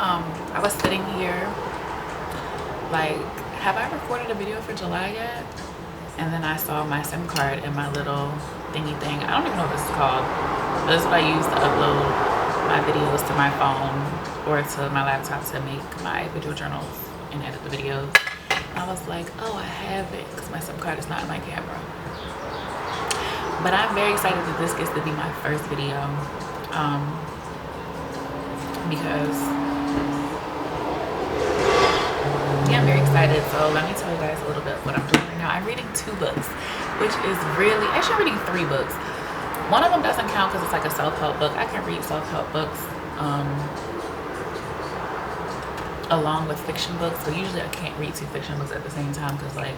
I was sitting here like, have I recorded a video for July yet? And then I saw my SIM card in my little thingy thing. I don't even know what this is called. But this is what I use to upload my videos to my phone or to my laptop to make my video journals and edit the videos. And I was like, oh, I have it because my SIM card is not in my camera. But I'm very excited that this gets to be my first video because yeah, I'm very excited. So let me tell you guys a little bit what I'm doing right now. I'm reading 2 books, which is really, actually I'm reading 3 books. One of them doesn't count because it's like a self-help book. I can read self-help books along with fiction books, but usually I can't read 2 fiction books at the same time because, like,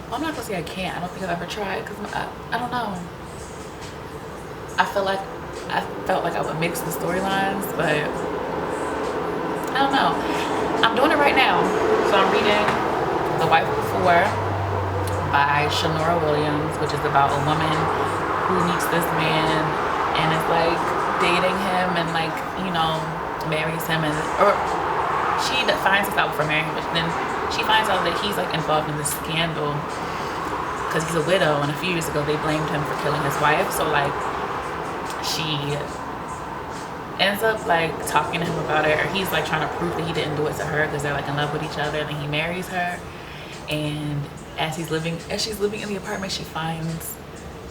well, I'm not gonna say I can't. I don't think I've ever tried because I don't know. I felt like I would mix the storylines, but I don't know. I'm doing it right now. So I'm reading The Wife Before by Shanora Williams, which is about a woman who meets this man and is like dating him and, like, you know, marries him, and or she finds this out before marrying him, but then she finds out that he's like involved in this scandal because he's a widow, and a few years ago they blamed him for killing his wife. So like she ends up like talking to him about it, or he's like trying to prove that he didn't do it to her because they're like in love with each other, and then he marries her. And as she's living in the apartment, she finds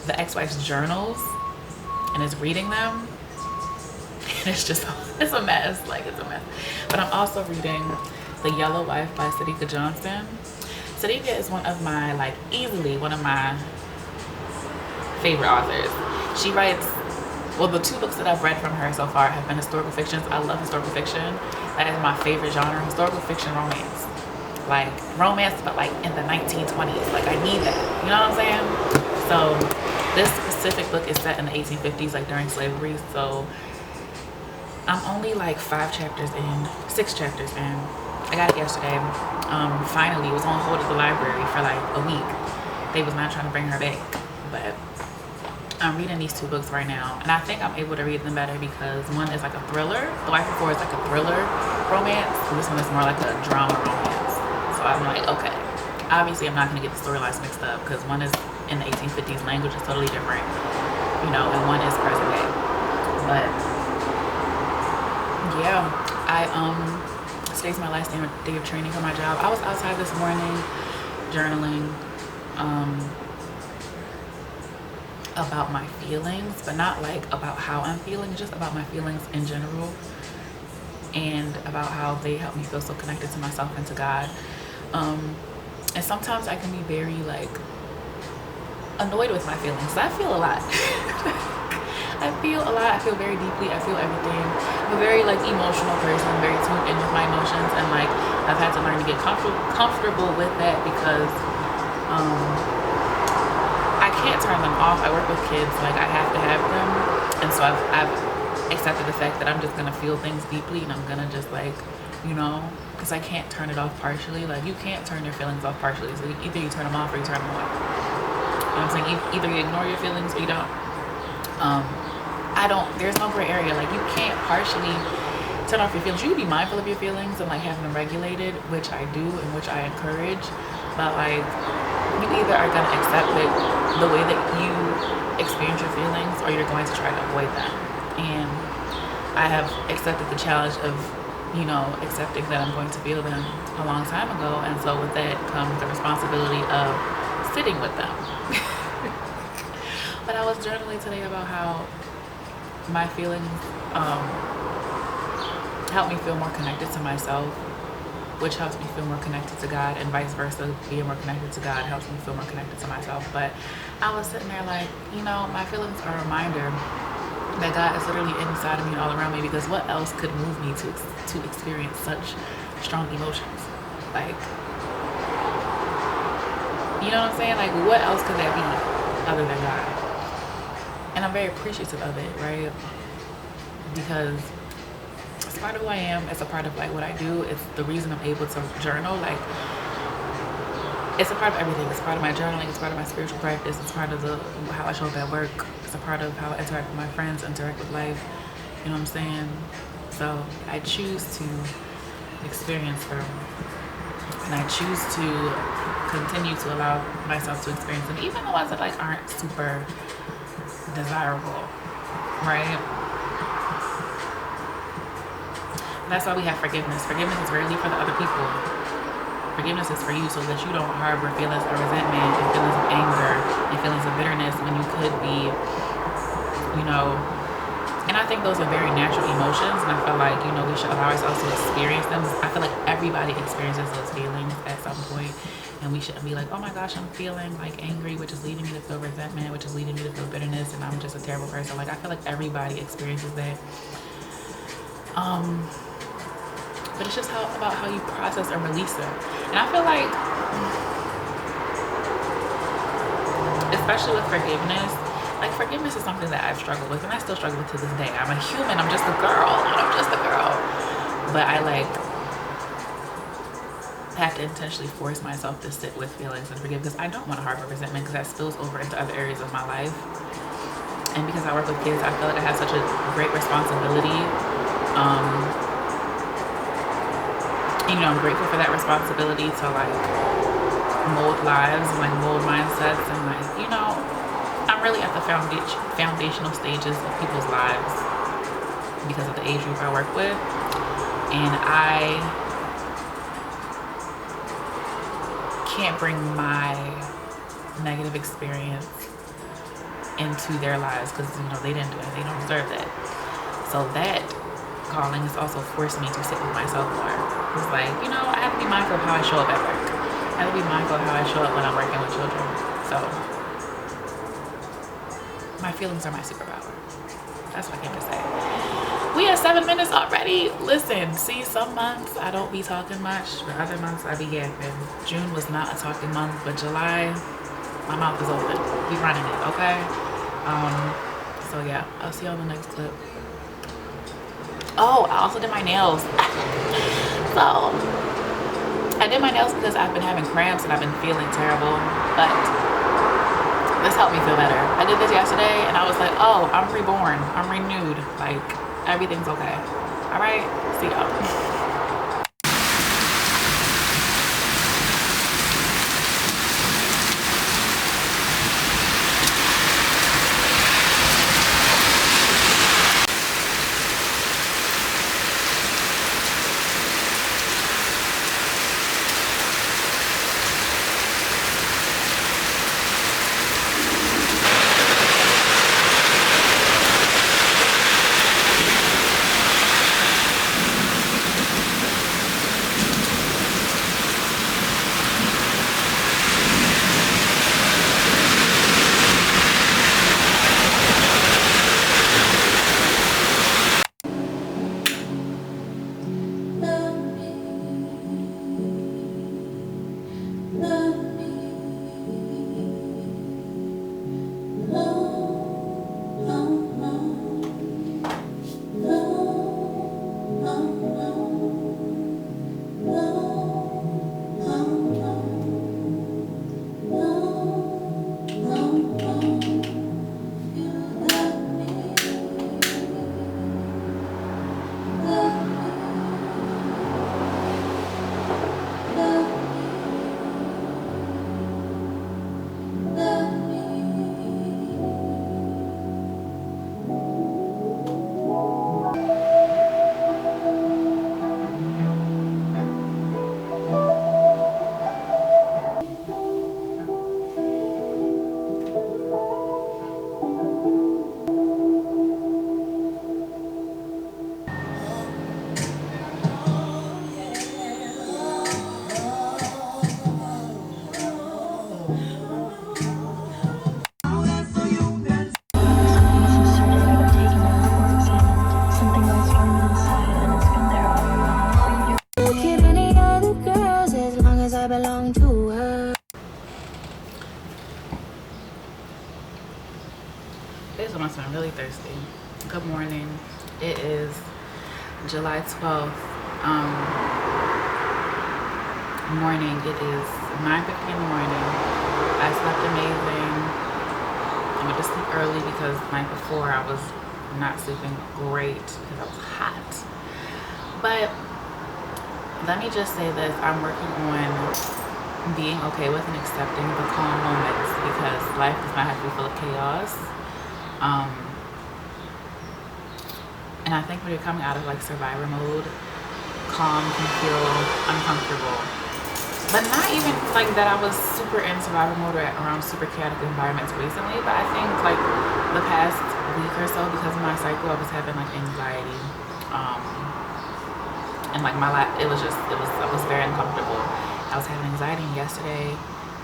the ex-wife's journals and is reading them. And it's a mess. Like, it's a mess. But I'm also reading The Yellow Wife by Sadiqa Johnson. Sadiqa is easily one of my favorite authors. She writes, well, the 2 books that I've read from her so far have been historical fictions. I love historical fiction. That is my favorite genre. Historical fiction, romance. Like romance, but like in the 1920s. Like, I need that. You know what I'm saying? So this specific book is set in the 1850s, like during slavery. So I'm only like 6 chapters in. I got it yesterday. Finally, it was on hold at the library for like a week. They was not trying to bring her back, but I'm reading these 2 books right now, and I think I'm able to read them better because one is like a thriller. The Wife Before is like a thriller romance, and this one is more like a drama romance. So I'm like, okay, obviously I'm not going to get the storylines mixed up because one is in the 1850s, language is totally different, you know, and one is present day. But yeah, today's my last day of training for my job. I was outside this morning journaling about my feelings, but not like about how I'm feeling, just about my feelings in general, and about how they help me feel so connected to myself and to God. And sometimes I can be very like annoyed with my feelings. I feel a lot. I feel very deeply. I feel everything. I'm a very like emotional person, very tuned in with my emotions, and like I've had to learn to get comfortable with that because I can't turn them off. I work with kids, like I have to have them, and so I've accepted the fact that I'm just gonna feel things deeply, and I'm gonna just like, you know, because I can't turn it off partially. Like, you can't turn your feelings off partially, so either you turn them off or you turn them on. You know what I'm saying? Either you ignore your feelings or you don't. There's no gray area. Like, you can't partially turn off your feelings. You can be mindful of your feelings and like have them regulated, which I do and which I encourage, but like you either are going to accept it the way that you experience your feelings, or you're going to try to avoid them. And I have accepted the challenge of, you know, accepting that I'm going to feel them a long time ago, and so with that comes the responsibility of sitting with them. But I was journaling today about how my feelings help me feel more connected to myself, which helps me feel more connected to God, and vice versa. Being more connected to God helps me feel more connected to myself. But I was sitting there like, you know, my feelings are a reminder that God is literally inside of me and all around me, because what else could move me to experience such strong emotions? Like, you know what I'm saying? Like, what else could that be other than God? And I'm very appreciative of it, right? Because it's part of who I am. It's a part of like what I do. It's the reason I'm able to journal. Like, it's a part of everything. It's part of my journaling. It's part of my spiritual practice. It's part of how I show up at work. It's a part of how I interact with my friends, interact with life. You know what I'm saying? So I choose to experience them, and I choose to continue to allow myself to experience them, even the ones that like aren't super desirable, right? That's why we have forgiveness. Forgiveness is rarely for the other people. Forgiveness is for you, so that you don't harbor feelings of resentment and feelings of anger and feelings of bitterness when you could be, you know. And I think those are very natural emotions, and I feel like, you know, we should allow ourselves to experience them. I feel like everybody experiences those feelings at some point, and we shouldn't be like, oh my gosh, I'm feeling like angry, which is leading me to feel resentment, which is leading me to feel bitterness, and I'm just a terrible person. Like, I feel like everybody experiences that. But it's just about how you process and release them. And I feel like, especially with forgiveness, like forgiveness is something that I've struggled with, and I still struggle with to this day. I'm a human, I'm just a girl, But I like have to intentionally force myself to sit with feelings and forgive, because I don't want to harbor resentment, because that spills over into other areas of my life. And because I work with kids, I feel like I have such a great responsibility. You know, I'm grateful for that responsibility to like mold lives and like mold mindsets, and like, you know, I'm really at the foundational stages of people's lives because of the age group I work with, and I can't bring my negative experience into their lives, because, you know, they didn't do it, they don't deserve that. So that calling has also forced me to sit with myself more. It's like, you know, I have to be mindful of how I show up at work. I have to be mindful of how I show up when I'm working with children. So my feelings are my superpower. That's what I came to say. We have 7 minutes already. Listen, see, some months I don't be talking much, but other months I be yapping. June was not a talking month, but July, my mouth is open. We running it, okay? So yeah, I'll see you on the next clip. Oh, I also did my nails. So I did my nails because I've been having cramps and I've been feeling terrible, but this helped me feel better. I did this yesterday and I was like, oh, I'm reborn, I'm renewed, like everything's okay. All right, see y'all. This must have been really thirsty. Good morning. It is July 12th. Morning. It is 9:50 in the morning. I slept amazing. I went to sleep early because the night before I was not sleeping great because I was hot. But let me just say this, I'm working on being okay with and accepting the calm moments, because life does not have to be full of chaos. Um, and I think when you're coming out of like survivor mode, calm can feel uncomfortable. But not even like that I was super in survival mode or around super chaotic environments recently, but I think like the past week or so, because of my cycle, I was having like anxiety. And like my life, I was very uncomfortable. I was having anxiety, and yesterday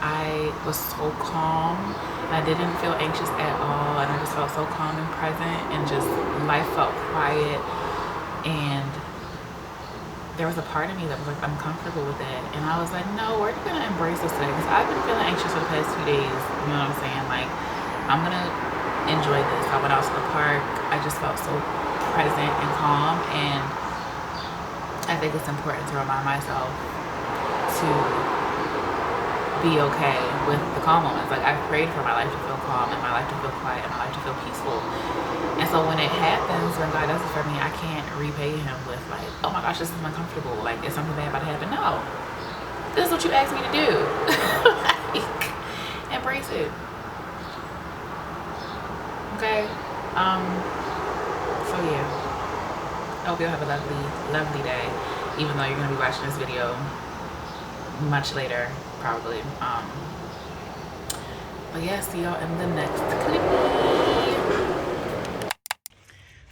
I was so calm and I didn't feel anxious at all, and I just felt so calm and present, and just life felt quiet. And there was a part of me that was like uncomfortable with it, and I was like, no, we're gonna embrace this today, because I've been feeling anxious for the past 2 days. You know what I'm saying? Like, I'm gonna enjoy this. I went out to the park. I just felt so present and calm, and I think it's important to remind myself to be okay with the calm moments. Like, I've prayed for my life to feel calm, and my life to feel quiet, and my life to feel peaceful. And so when it happens, when God does it for me, I can't repay him with like, oh my gosh, this is uncomfortable. Like, is something bad about to happen? No. This is what you asked me to do. Like, embrace it. Okay? So yeah. I hope you'll have a lovely, lovely day, even though you're gonna be watching this video much later, probably. But yeah, see y'all in the next clip.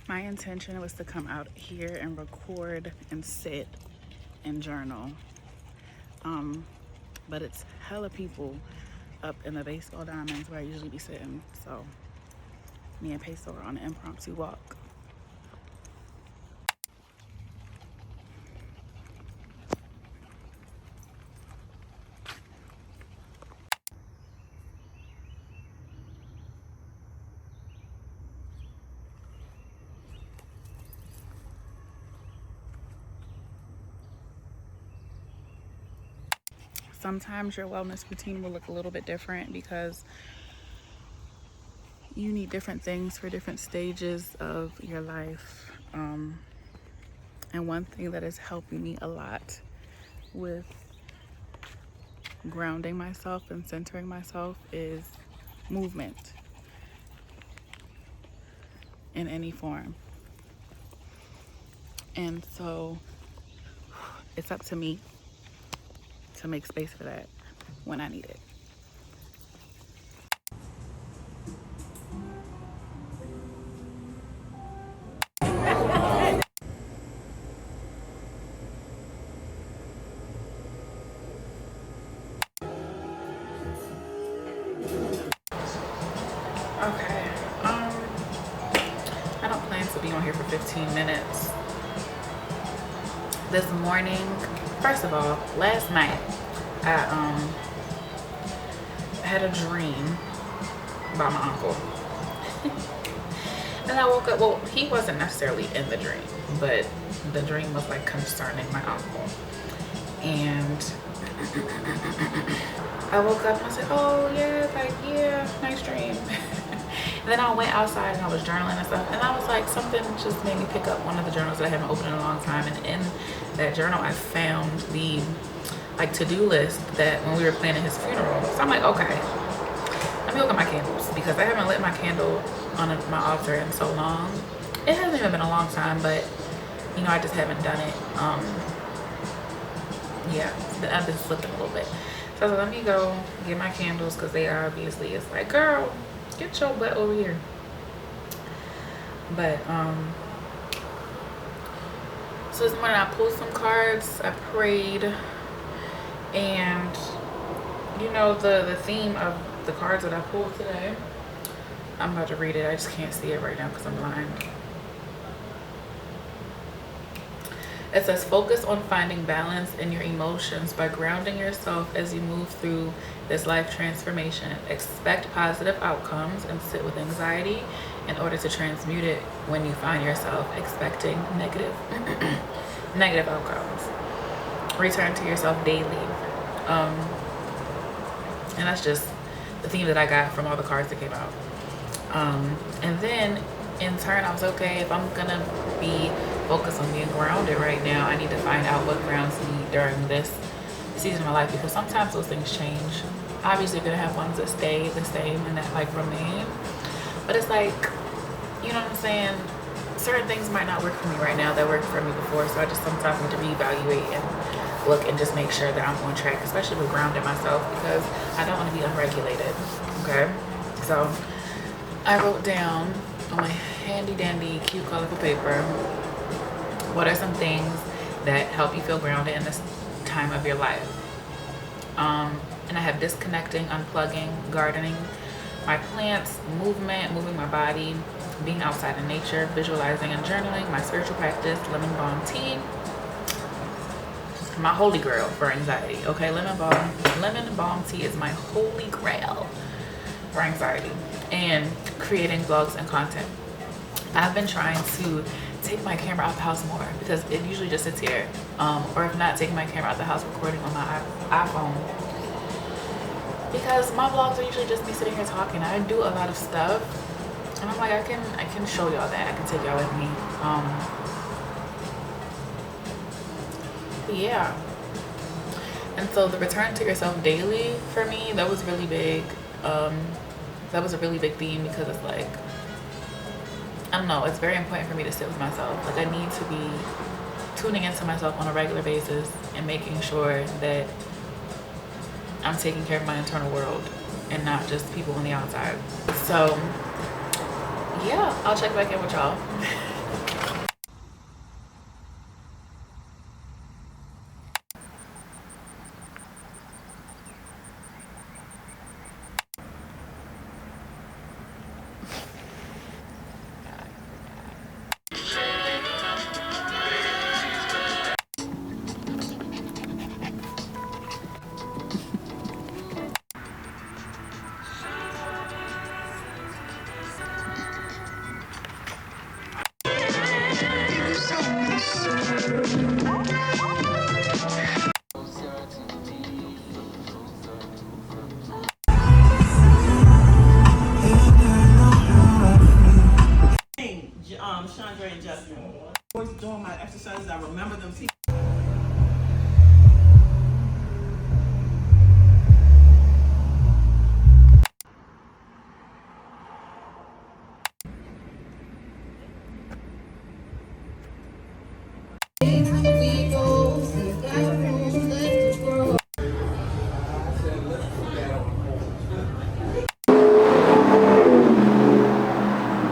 My intention was to come out here and record and sit and journal. But it's hella people up in the baseball diamonds where I usually be sitting. So me and Peso are on an impromptu walk. Sometimes your wellness routine will look a little bit different, because you need different things for different stages of your life. And one thing that is helping me a lot with grounding myself and centering myself is movement in any form. And so it's up to me to make space for that when I need it. Okay, I don't plan to be on here for 15 minutes. This morning, first of all, last night, I had a dream about my uncle. And I woke up, well, he wasn't necessarily in the dream, but the dream was like concerning my uncle. And I woke up and I said, oh yeah, like, yeah, nice dream. And then I went outside and I was journaling and stuff, and I was like, something just made me pick up one of the journals that I haven't opened in a long time. And in that journal, I found the like to-do list that when we were planning his funeral. So I'm like, okay, let me look at my candles, because I haven't lit my candle on my altar in so long. It hasn't even been a long time, but you know, I just haven't done it. Yeah, I've been slipping a little bit. So I was like, let me go get my candles, because they obviously, it's like, girl, get your butt over here. But so this morning I pulled some cards, I prayed, and you know, the theme of the cards that I pulled today, I'm about to read it. I just can't see it right now because I'm blind. It says, focus on finding balance in your emotions by grounding yourself as you move through this life transformation. Expect positive outcomes and sit with anxiety in order to transmute it when you find yourself expecting negative negative outcomes. Return to yourself daily. And that's just the theme that I got from all the cards that came out. And then in turn, I was okay, if I'm gonna be focused on being grounded right now, I need to find out what grounds me during this season of my life, because sometimes those things change. Obviously, you're gonna have ones that stay the same and that like remain, but it's like, you know what I'm saying, certain things might not work for me right now that worked for me before, so I just sometimes need to reevaluate and look and just make sure that I'm on track, especially with grounding myself, because I don't want to be unregulated. Okay, so I wrote down on my handy dandy cute colorful paper, what are some things that help you feel grounded in this time of your life? And I have disconnecting, unplugging, gardening, my plants, movement, moving my body, being outside in nature, visualizing and journaling, my spiritual practice, lemon balm tea, my holy grail for anxiety. Okay, lemon balm tea is my holy grail for anxiety, and creating vlogs and content. I've been trying to take my camera out the house more, because it usually just sits here, or if not, taking my camera out the house, recording on my iPhone, because my vlogs are usually just me sitting here talking. I do a lot of stuff, and I'm like, I can show y'all that, I can take y'all with me. Yeah, and so the return to yourself daily for me, that was really big. That was a really big theme, because it's like, I don't know, it's very important for me to sit with myself. Like, I need to be tuning into myself on a regular basis and making sure that I'm taking care of my internal world and not just people on the outside. So yeah, I'll check back in with y'all. Chandra and Justin. Always doing my exercises, I remember them teaching.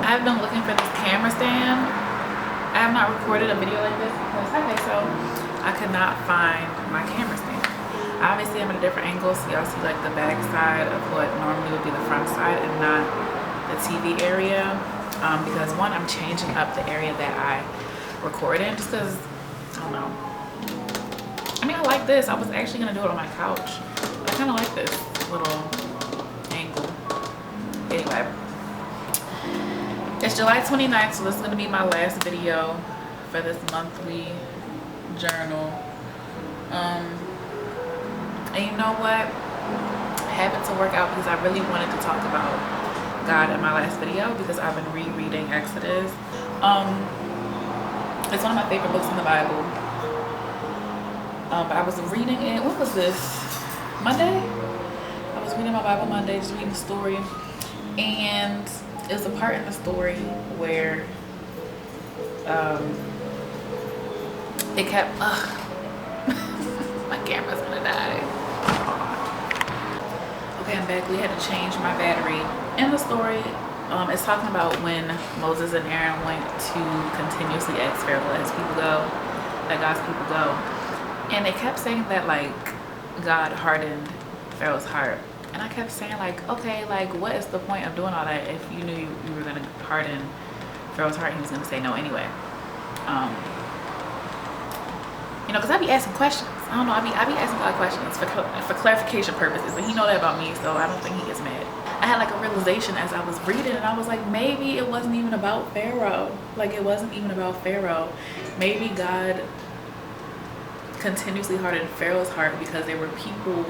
I've been looking for this camera stand. I have not recorded a video like this because, okay, so I could not find my camera stand. Obviously, I'm at a different angle, so y'all see like the back side of what normally would be the front side and not the TV area. Because one, I'm changing up the area that I record in, just because, I don't know. I mean, I like this. I was actually gonna do it on my couch, but I kind of like this little angle. Anyway. It's July 29th, so this is going to be my last video for this monthly journal. And you know what? I happened to work out because I really wanted to talk about God in my last video, because I've been rereading Exodus. It's one of my favorite books in the Bible. But I was reading it, what was this? Monday? I was reading my Bible Monday, just reading the story. And there's a part in the story where it kept, my camera's gonna die. Okay, I'm back. We had to change my battery. In the story, it's talking about when Moses and Aaron went to continuously ask Pharaoh, let his people go, let God's people go. And they kept saying that, like, God hardened Pharaoh's heart. And I kept saying, like, okay, like, what is the point of doing all that if you knew you were going to harden Pharaoh's heart and he was going to say no anyway? You know, because I be asking questions. I don't know, I be asking a lot of questions for clarification purposes. And he know that about me, so I don't think he gets mad. I had, like, a realization as I was reading, and I was like, maybe it wasn't even about Pharaoh. Like, it wasn't even about Pharaoh. Maybe God continuously hardened Pharaoh's heart because there were people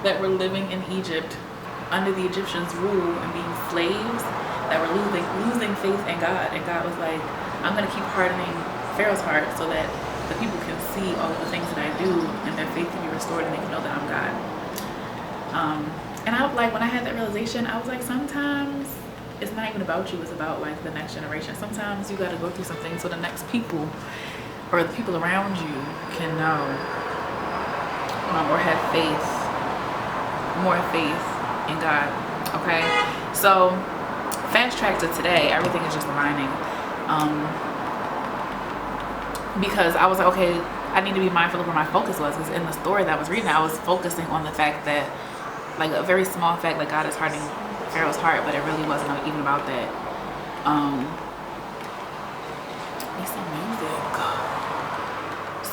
that were living in Egypt under the Egyptians' rule and being slaves that were losing faith in God, and God was like, I'm gonna keep hardening Pharaoh's heart so that the people can see all of the things that I do, and their faith can be restored, and they can know that I'm God. And I like, when I had that realization, I was like, sometimes it's not even about you, it's about like the next generation. Sometimes you got to go through something so the next people or the people around you can know, or have faith, more faith in God. Okay, so fast track to today, everything is just aligning, because I was like, okay, I need to be mindful of where my focus was, because in the story that I was reading, I was focusing on the fact that, like, a very small fact, like God is hardening Pharaoh's heart, but it really wasn't even about that. Need some music.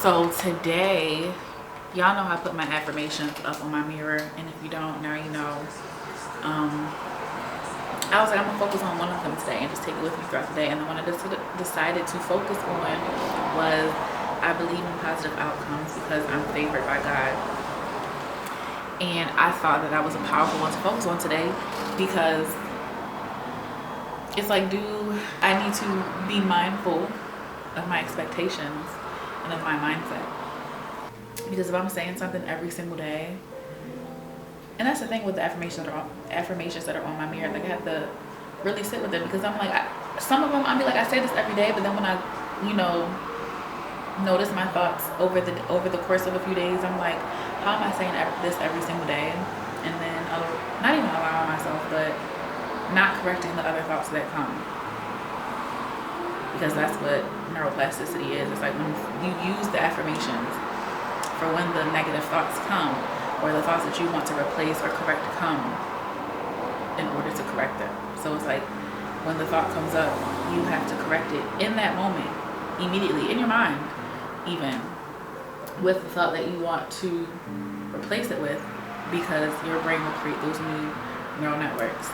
So today, y'all know how I put my affirmations up on my mirror, and if you don't, now you know. I was like, I'm gonna focus on one of them today and just take it with me throughout the day. And the one I decided to focus on was, I believe in positive outcomes because I'm favored by God. And I thought that was a powerful one to focus on today, because it's like, I need to be mindful of my expectations and of my mindset. Because if I'm saying something every single day, and that's the thing with the affirmations that are on my mirror, like I have to really sit with them, because I'm like, some of them I'll be like, I say this every day, but then when I, notice my thoughts over the course of a few days, I'm like, how am I saying this every single day? And then not even allowing myself, but not correcting the other thoughts that come, because that's what neuroplasticity is. It's like when you use the affirmations for when the negative thoughts come, or the thoughts that you want to replace or correct come, in order to correct them. So it's like, when the thought comes up, you have to correct it in that moment, immediately, in your mind, even with the thought that you want to replace it with, because your brain will create those new neural networks.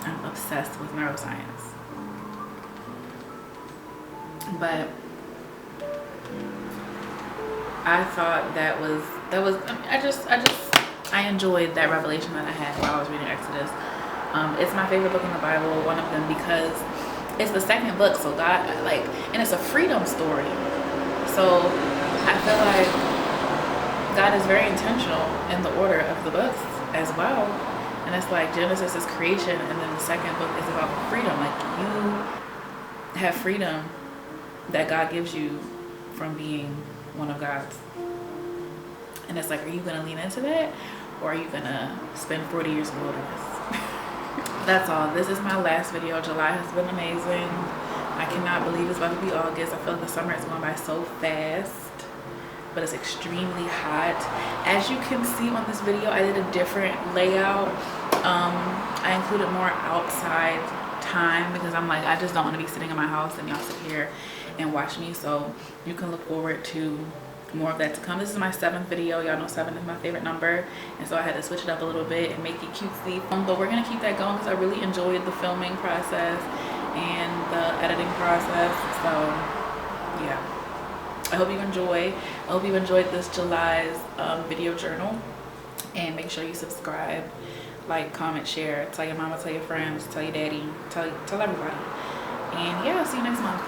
I'm obsessed with neuroscience. But I thought I enjoyed that revelation that I had while I was reading Exodus. It's my favorite book in the Bible, one of them, because it's the second book. So God, and it's a freedom story. So I feel like God is very intentional in the order of the books as well. And it's like, Genesis is creation, and then the second book is about freedom. Like, you have freedom that God gives you from being one of God's. And it's like, are you going to lean into that, or are you going to spend 40 years in the wilderness? That's all. This is my last video. July has been amazing. I cannot believe it's about to be August. I feel like the summer is going by so fast, but it's extremely hot. As you can see on this video, I did a different layout. I included more outside time, because I'm like, I just don't want to be sitting in my house and y'all sit here and watch me. So you can look forward to more of that to come. This is my 7th video. Y'all know 7 is my favorite number, and so I had to switch it up a little bit and make it cutesy. But we're gonna keep that going, because I really enjoyed the filming process and the editing process. So yeah, I hope you enjoy. I hope you enjoyed this July's video journal, and make sure you subscribe, like, comment, share, tell your mama, tell your friends, tell your daddy, tell everybody. And yeah, I'll see you next month.